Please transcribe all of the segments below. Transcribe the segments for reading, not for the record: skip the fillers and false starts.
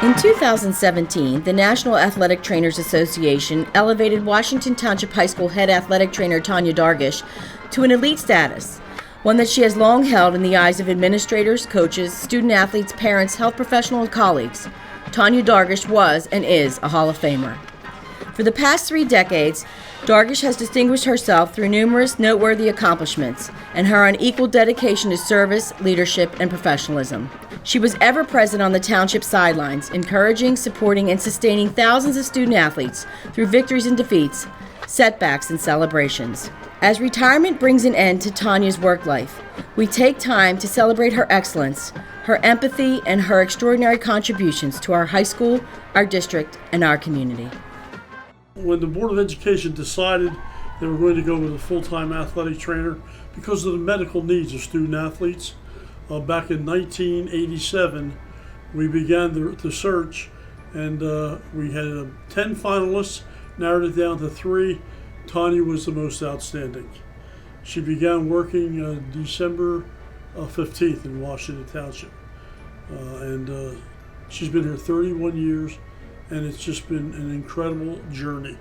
In 2017, the National Athletic Trainers Association elevated Washington Township High School head athletic trainer Tanya Dargusch to an elite status, one that she has long held in the eyes of administrators, coaches, student athletes, parents, health professionals, and colleagues. Tanya Dargusch was and is a Hall of Famer. For the past 3 decades, Dargusch has distinguished herself through numerous noteworthy accomplishments and her unequal dedication to service, leadership, and professionalism. She was ever present on the township sidelines, encouraging, supporting, and sustaining thousands of student athletes through victories and defeats, setbacks, and celebrations. As retirement brings an end to Tanya's work life, we take time to celebrate her excellence, her empathy, and her extraordinary contributions to our high school, our district, and our community. When the Board of Education decided they were going to go with a full-time athletic trainer because of the medical needs of student athletes, back in 1987, we began the search, and we had 10 finalists, narrowed it down to 3. Tanya was the most outstanding. She began working December 15th in Washington Township, and she's been here 31 years, and it's just been an incredible journey,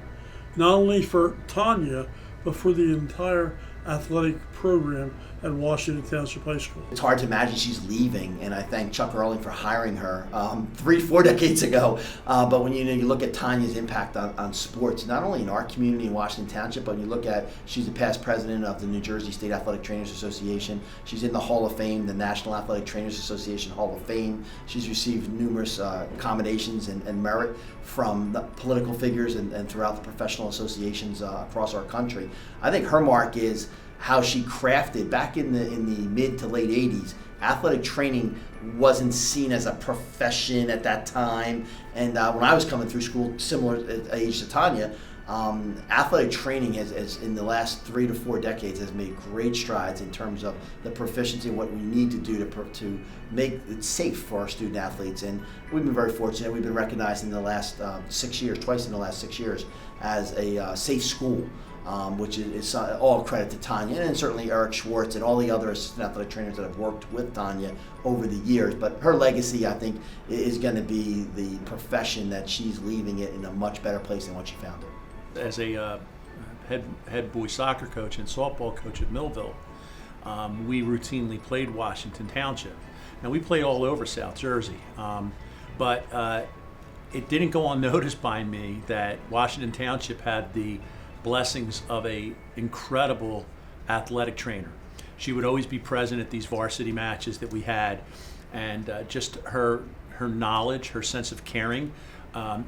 not only for Tanya, but for the entire athletic program at Washington Township High School. It's hard to imagine she's leaving, and I thank Chuck Erling for hiring her 3-4 decades ago. But when you look at Tanya's impact on sports, not only in our community in Washington Township, but when you look at, she's the past president of the New Jersey State Athletic Trainers Association. She's in the Hall of Fame, the National Athletic Trainers Association Hall of Fame. She's received numerous accommodations and merit from the political figures and throughout the professional associations across our country. I think her mark is how she crafted, back in the mid to late 80s, athletic training wasn't seen as a profession at that time. And when I was coming through school, similar age to Tanya, athletic training has in the last 3 to 4 decades has made great strides in terms of the proficiency of what we need to do to make it safe for our student athletes. And we've been very fortunate. We've been recognized in the last 6 years, twice in the last 6 years, as a safe school. Which is all credit to Tanya, and certainly Eric Schwartz and all the other assistant athletic trainers that have worked with Tanya over the years. But her legacy, I think, is going to be the profession that she's leaving it in a much better place than what she found it. As a head boys soccer coach and softball coach at Millville, we routinely played Washington Township. Now, we played all over South Jersey, but it didn't go unnoticed by me that Washington Township had the blessings of a incredible athletic trainer. She would always be present at these varsity matches that we had, and just her knowledge, her sense of caring.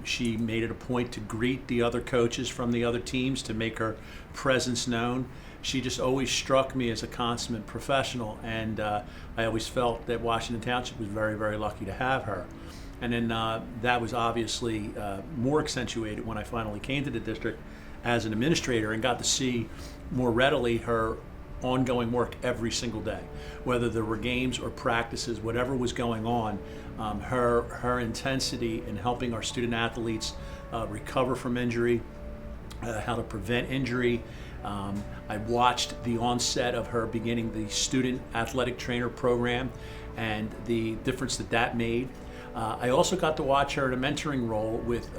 She made it a point to greet the other coaches from the other teams, to make her presence known. She just always struck me as a consummate professional, and I always felt that Washington Township was very, very lucky to have her. And then that was obviously more accentuated when I finally came to the district as an administrator and got to see more readily her ongoing work every single day. Whether there were games or practices, whatever was going on, her intensity in helping our student athletes recover from injury, how to prevent injury. I watched the onset of her beginning the student athletic trainer program and the difference that made. I also got to watch her in a mentoring role with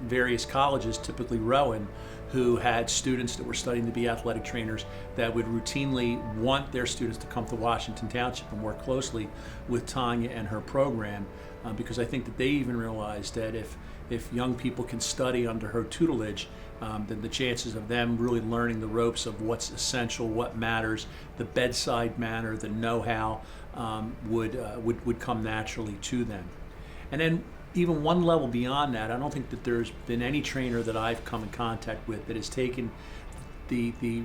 various colleges, typically Rowan, who had students that were studying to be athletic trainers that would routinely want their students to come to Washington Township and work closely with Tanya and her program, because I think that they even realized that if young people can study under her tutelage, then the chances of them really learning the ropes of what's essential, what matters, the bedside manner, the know-how would come naturally to them. And then even one level beyond that, I don't think that there's been any trainer that I've come in contact with that has taken the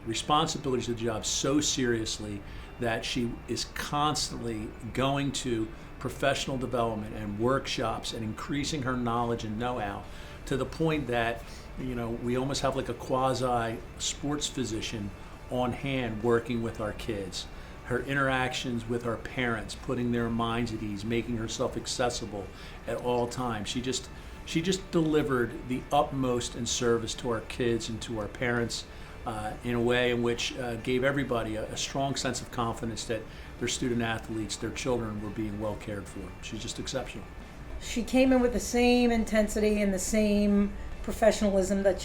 responsibilities of the job so seriously that she is constantly going to professional development and workshops and increasing her knowledge and know-how to the point that, we almost have like a quasi sports physician on hand working with our kids. Her interactions with our parents, putting their minds at ease, making herself accessible at all times. She just delivered the utmost in service to our kids and to our parents in a way in which gave everybody a strong sense of confidence that their student athletes, their children were being well cared for. She's just exceptional. She came in with the same intensity and the same professionalism that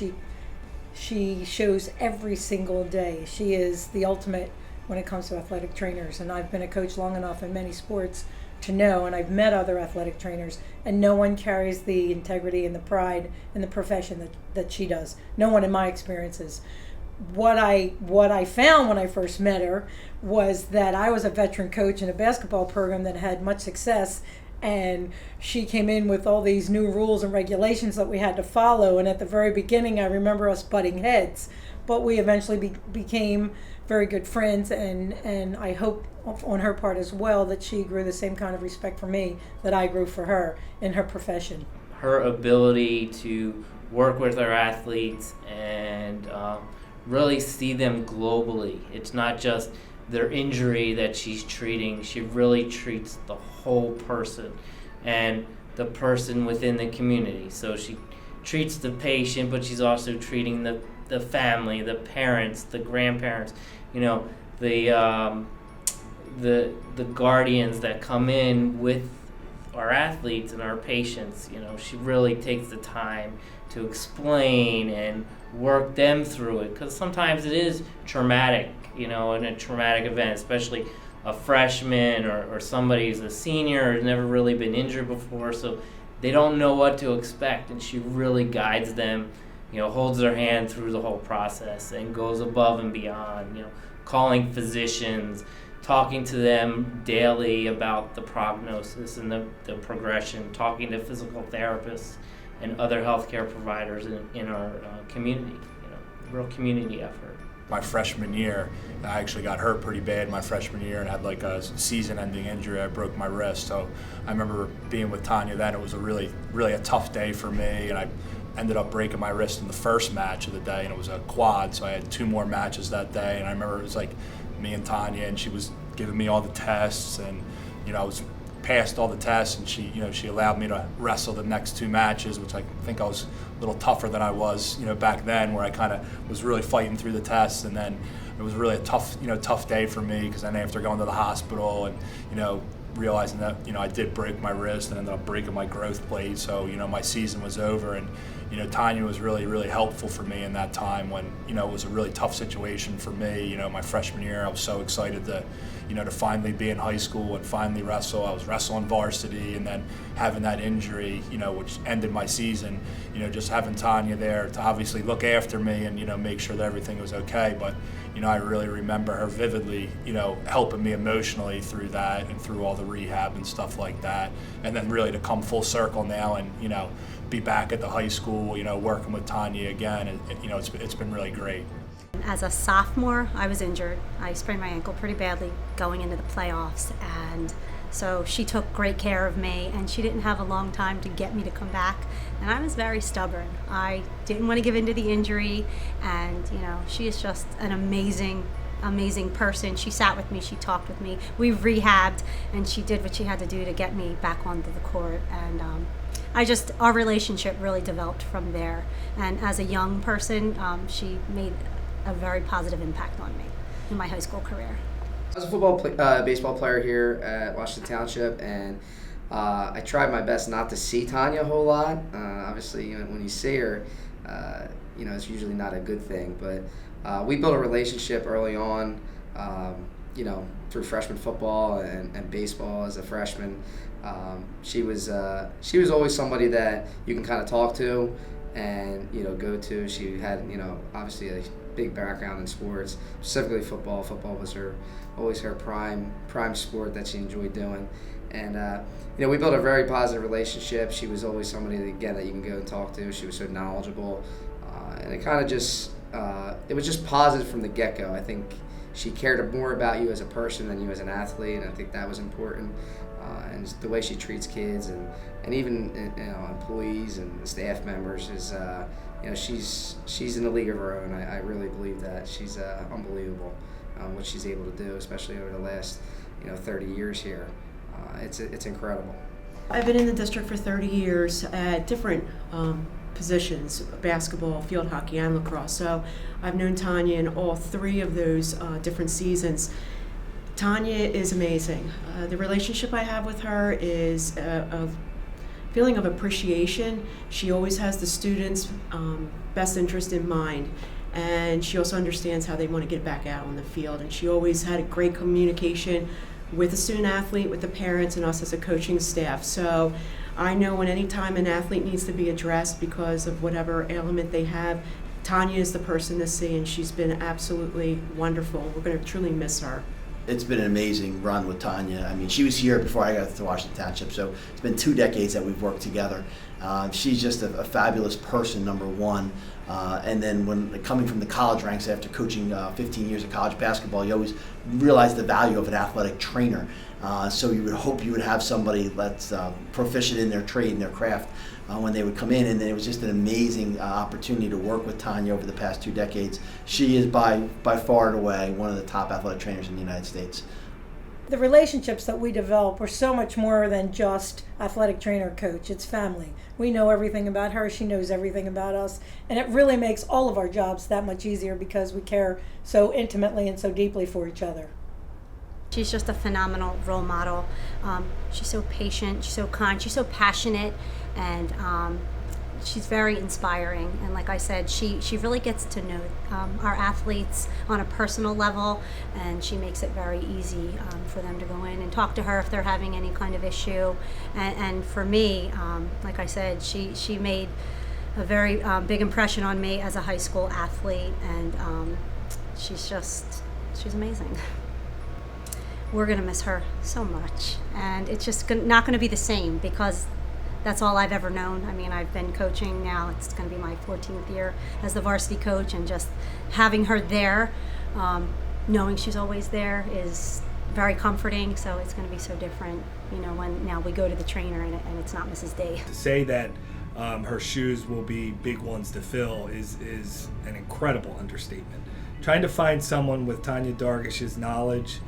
she shows every single day. She is the ultimate when it comes to athletic trainers, and I've been a coach long enough in many sports to know, and I've met other athletic trainers, and no one carries the integrity and the pride in the profession that she does. No one in my experiences. What I found when I first met her was that I was a veteran coach in a basketball program that had much success, and she came in with all these new rules and regulations that we had to follow, and at the very beginning I remember us butting heads, but we eventually became very good friends, and I hope on her part as well that she grew the same kind of respect for me that I grew for her in her profession. Her ability to work with our athletes and really see them globally. It's not just their injury that she's treating. She really treats the whole person and the person within the community. So she treats the patient, but she's also treating the family, the parents, the grandparents, the guardians that come in with our athletes and our patients. She really takes the time to explain and work them through it, because sometimes it is traumatic, in a traumatic event, especially a freshman or somebody who's a senior who's never really been injured before, so they don't know what to expect, and she really guides them, holds their hand through the whole process and goes above and beyond, calling physicians, talking to them daily about the prognosis and the progression, talking to physical therapists and other healthcare providers in our community, real community effort. My freshman year, I actually got hurt pretty bad my freshman year and had like a season-ending injury. I broke my wrist. So I remember being with Tanya then. It was a really a tough day for me, and I ended up breaking my wrist in the first match of the day, and it was a quad, so I had 2 more matches that day. And I remember it was like me and Tanya, and she was giving me all the tests, and I was passed all the tests, and she allowed me to wrestle the next 2 matches, which I think I was a little tougher than I was back then, where I kind of was really fighting through the tests. And then it was really a tough day for me, because then after going to the hospital and realizing that I did break my wrist and ended up breaking my growth plate, so my season was over. And Tanya was really helpful for me in that time when it was a really tough situation for me. My freshman year, I was so excited to to finally be in high school and finally wrestle. I was wrestling varsity, and then having that injury, which ended my season. Just having Tanya there to obviously look after me and make sure that everything was okay. But I really remember her vividly, helping me emotionally through that and through all the rehab and stuff like that. And then really to come full circle now and be back at the high school, working with Tanya again. It's been really great. As a sophomore, I was injured. I sprained my ankle pretty badly going into the playoffs, and so she took great care of me, and she didn't have a long time to get me to come back, and I was very stubborn. I didn't want to give in to the injury, and she is just an amazing person. She sat with me, she talked with me, we rehabbed, and she did what she had to do to get me back onto the court. And our relationship really developed from there, and as a young person, she made a very positive impact on me in my high school career. I was a baseball player here at Washington Township, and I tried my best not to see Tanya a whole lot. Obviously, when you see her, it's usually not a good thing. But we built a relationship early on, through freshman football and baseball as a freshman. She was always somebody that you can kind of talk to and go to. She had obviously a big background in sports, specifically football. Football was always her prime sport that she enjoyed doing. And we built a very positive relationship. She was always somebody that you can go and talk to. She was so knowledgeable, and it kind of just it was just positive from the get-go. I think she cared more about you as a person than you as an athlete, and I think that was important. And the way she treats kids and even employees and staff members is she's in a league of her own. I really believe that she's unbelievable what she's able to do, especially over the last 30 years here. It's incredible. I've been in the district for 30 years at different positions: basketball, field hockey, and lacrosse. So I've known Tanya in all 3 of those different seasons. Tanya is amazing. The relationship I have with her is a feeling of appreciation. She always has the students' best interest in mind, and she also understands how they want to get back out on the field. And she always had a great communication with the student athlete, with the parents, and us as a coaching staff. So I know when any time an athlete needs to be addressed because of whatever ailment they have, Tanya is the person to see, and she's been absolutely wonderful. We're going to truly miss her. It's been an amazing run with Tanya. I mean, she was here before I got to Washington Township, so it's been 2 decades that we've worked together. She's just a fabulous person, number one. And then when coming from the college ranks after coaching 15 years of college basketball, you always realize the value of an athletic trainer. So you would hope you would have somebody that's proficient in their trade and their craft when they would come in. And then it was just an amazing opportunity to work with Tanya over the past 2 decades. She is by far and away one of the top athletic trainers in the United States. The relationships that we develop are so much more than just athletic trainer coach. It's family. We know everything about her. She knows everything about us. And it really makes all of our jobs that much easier because we care so intimately and so deeply for each other. She's just a phenomenal role model. She's so patient, she's so kind, she's so passionate, and she's very inspiring. And like I said, she really gets to know our athletes on a personal level, and she makes it very easy for them to go in and talk to her if they're having any kind of issue. And for me, like I said, she made a very big impression on me as a high school athlete, and she's amazing. We're going to miss her so much, and it's just not going to be the same because that's all I've ever known. I mean, I've been coaching now, it's going to be my 14th year as the varsity coach, and just having her there, knowing she's always there is very comforting. So it's going to be so different, you know, when now we go to the trainer and it's not Mrs. D. To say that her shoes will be big ones to fill is an incredible understatement. Trying to find someone with Tanya Dargusch's knowledge,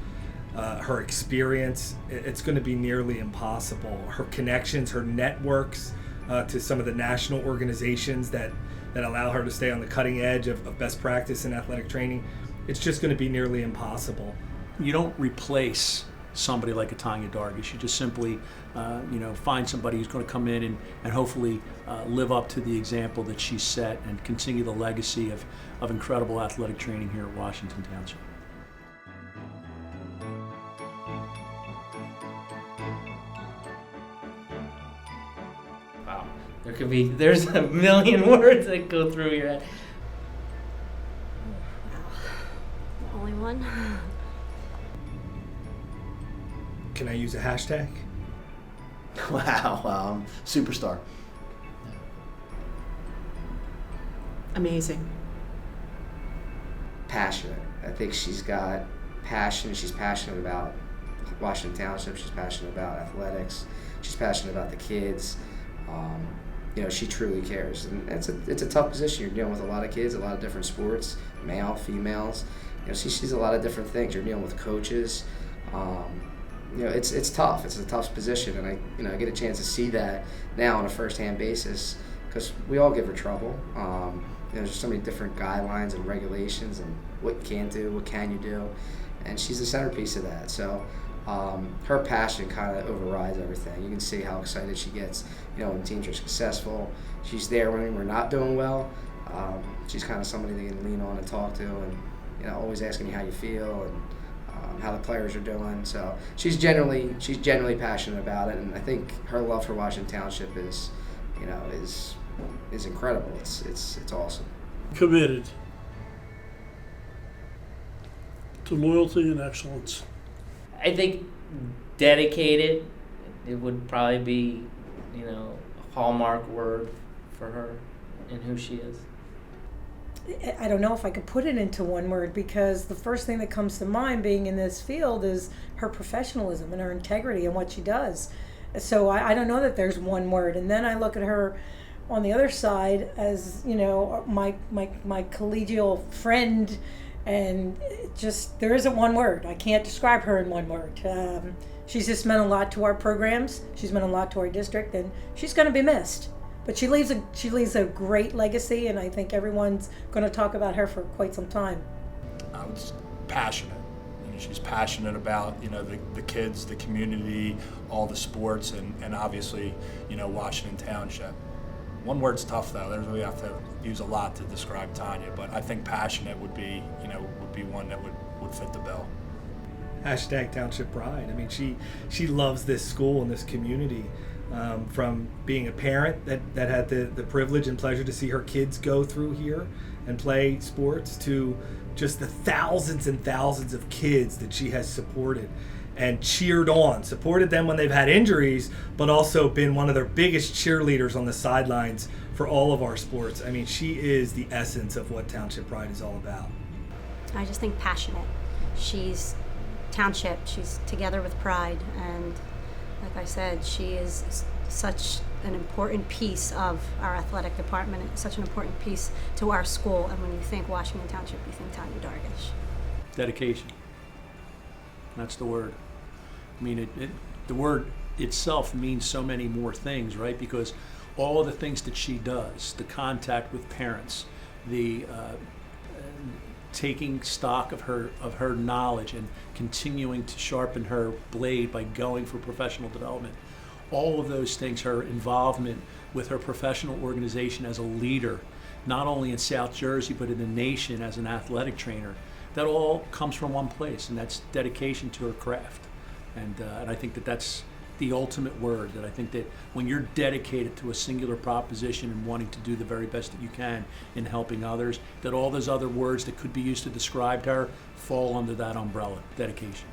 her experience, it's going to be nearly impossible. Her connections, her networks to some of the national organizations that allow her to stay on the cutting edge of best practice in athletic training, it's just going to be nearly impossible. You don't replace somebody like a Tanya Dargusch. You just simply find somebody who's going to come in and hopefully live up to the example that she set and continue the legacy of incredible athletic training here at Washington Township. There's a million words that go through your head. The only one? Can I use a hashtag? Wow, superstar. Amazing. Passionate. I think she's got passion. She's passionate about Washington Township. She's passionate about athletics. She's passionate about the kids. She truly cares, and it's a tough position. You're dealing with a lot of kids, a lot of different sports, male, females. She sees a lot of different things. You're dealing with coaches. It's tough. It's a tough position, and I get a chance to see that now on a first-hand basis because we all give her trouble. There's so many different guidelines and regulations and what you can do, what can you do, and she's the centerpiece of that. So. Her passion kind of overrides everything. You can see how excited she gets, when teams are successful. She's there when we're not doing well. She's kind of somebody they can lean on and talk to, and always asking you how you feel and how the players are doing. So she's generally passionate about it, and I think her love for Washington Township is incredible. It's awesome. Committed to loyalty and excellence. I think dedicated, it would probably be, a hallmark word for her and who she is. I don't know if I could put it into one word because the first thing that comes to mind being in this field is her professionalism and her integrity and what she does. So I don't know that there's one word. And then I look at her on the other side as, my collegial friend. And there isn't one word. I can't describe her in one word. She's just meant a lot to our programs. She's meant a lot to our district, and she's going to be missed. But she leaves a great legacy, and I think everyone's going to talk about her for quite some time. I was passionate. She's passionate about, the kids, the community, all the sports, and obviously, Washington Township. One word's tough though. We have to use a lot to describe Tanya, but I think passionate would be one that would fit the bill. Hashtag Township Pride. I mean, she loves this school and this community. From being a parent that had the privilege and pleasure to see her kids go through here and play sports, to just the thousands and thousands of kids that she has supported and cheered on, supported them when they've had injuries, but also been one of their biggest cheerleaders on the sidelines for all of our sports. I mean, she is the essence of what Township Pride is all about. I just think passionate. She's Township, she's together with Pride, and like I said, she is such an important piece of our athletic department, and such an important piece to our school. And when you think Washington Township, you think Tanya Dargusch. Dedication. That's the word. I mean, the word itself means so many more things, right? Because all of the things that she does, the contact with parents, the taking stock of her knowledge and continuing to sharpen her blade by going for professional development, all of those things, her involvement with her professional organization as a leader, not only in South Jersey but in the nation as an athletic trainer, that all comes from one place, and that's dedication to her craft. And I think that's the ultimate word, that I think that when you're dedicated to a singular proposition and wanting to do the very best that you can in helping others, that all those other words that could be used to describe her fall under that umbrella, dedication.